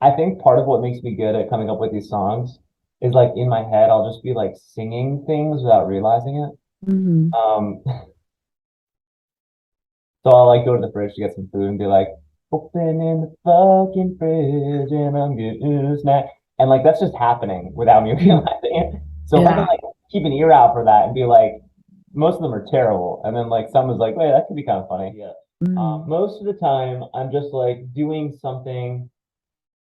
I think part of what makes me good at coming up with these songs is like in my head, I'll just be like singing things without realizing it. Hmm. So I'll like go to the fridge to get some food and be like, opening the fucking fridge and I'm getting a snack. And like that's just happening without me realizing it. So if I can Yeah. like keep an ear out for that and be like, most of them are terrible. And then like someone's like, wait, that could be kind of funny. Yeah. Mm. Most of the time I'm just like doing something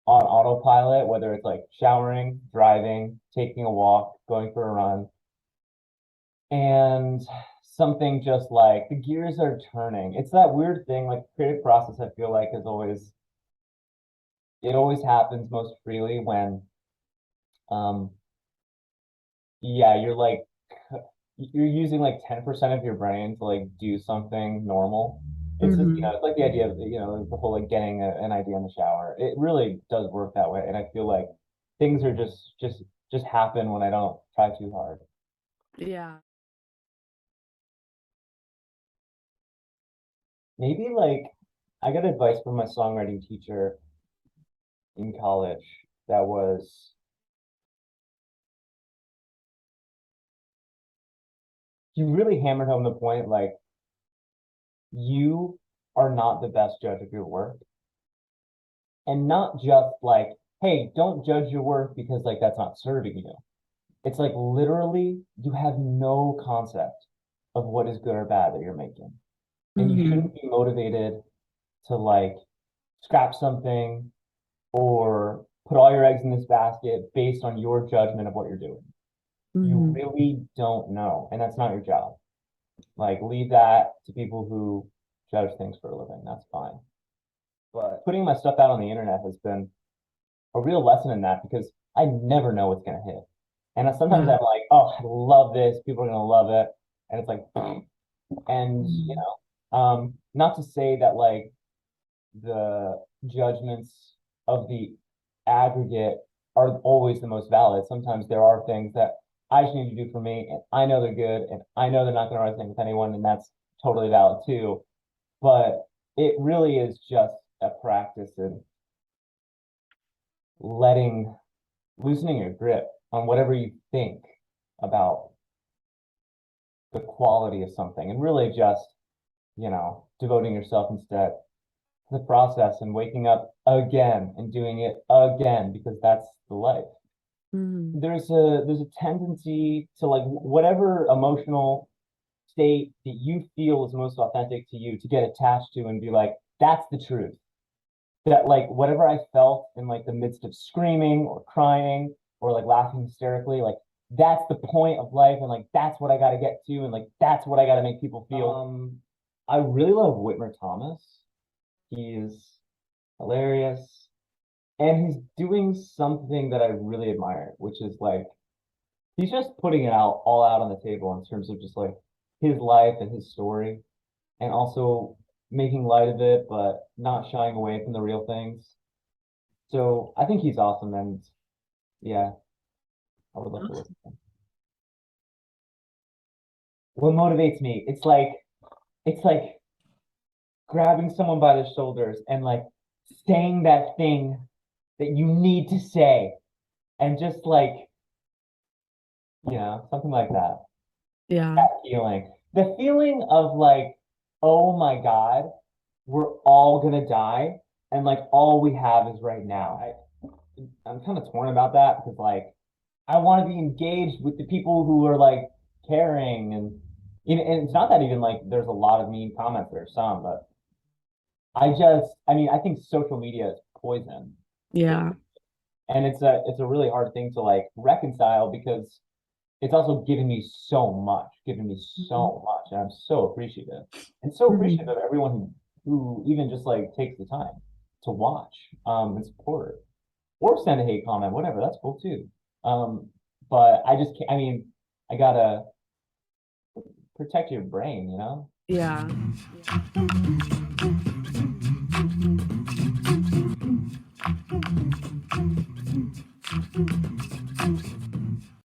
on autopilot, whether it's like showering, driving, taking a walk, going for a run, and something just like the gears are turning. It's that weird thing, like creative process, I feel like is always it always happens most freely when um yeah, you're using like 10% of your brain to like do something normal. It's just, Hmm. it's like the idea of, the whole like getting an idea in the shower. It really does work that way. And I feel like things are just happen when I don't try too hard. Yeah. Maybe like I got advice from my songwriting teacher in college that was he really hammered home the point like you are not the best judge of your work. And not just like, hey, don't judge your work because like that's not serving you. It's like literally you have no concept of what is good or bad that you're making. And you Hmm. shouldn't be motivated to like scrap something or put all your eggs in this basket based on your judgment of what you're doing. You Hmm. really don't know, and that's not your job. Like leave that to people who judge things for a living. That's fine. But putting my stuff out on the internet has been a real lesson in that because I never know what's gonna hit. And sometimes Yeah. I'm like, oh, I love this. People are gonna love it. And it's like, and Mm. not to say that like the judgments of the aggregate are always the most valid. Sometimes there are things that I just need to do for me, and I know they're good, and I know they're not going to resonate with anyone, and that's totally valid too. But it really is just a practice in letting, loosening your grip on whatever you think about the quality of something, and really just, devoting yourself instead the process and waking up again and doing it again because that's the life. Hmm. There's a tendency to like whatever emotional state that you feel is most authentic to you to get attached to and be like, that's the truth. That like whatever I felt in like the midst of screaming or crying or like laughing hysterically, like that's the point of life and like that's what I got to get to and like that's what I got to make people feel. I really love Whitmer Thomas. He's hilarious. And he's doing something that I really admire, which is like he's just putting it out all out on the table in terms of just like his life and his story, and also making light of it, but not shying away from the real things. So I think he's awesome, and yeah, I would love to listen to him. What motivates me? It's like grabbing someone by the shoulders and like saying that thing that you need to say, and just like something like that. Yeah. That feeling. The feeling of like, oh my God, we're all gonna die, and like all we have is right now. I'm kind of torn about that because like I want to be engaged with the people who are like caring and it's not that even like there's a lot of mean comments. There are some, but I think social media is poison. It, Yeah. and it's a really hard thing to like reconcile because it's also given me Mhm. so much, and I'm so appreciative, and so appreciative Mhm. of everyone who even just like takes the time to watch, and support, or send a hate comment, whatever. That's cool too. But I just can't. I mean, I gotta protect your brain, you know. Yeah.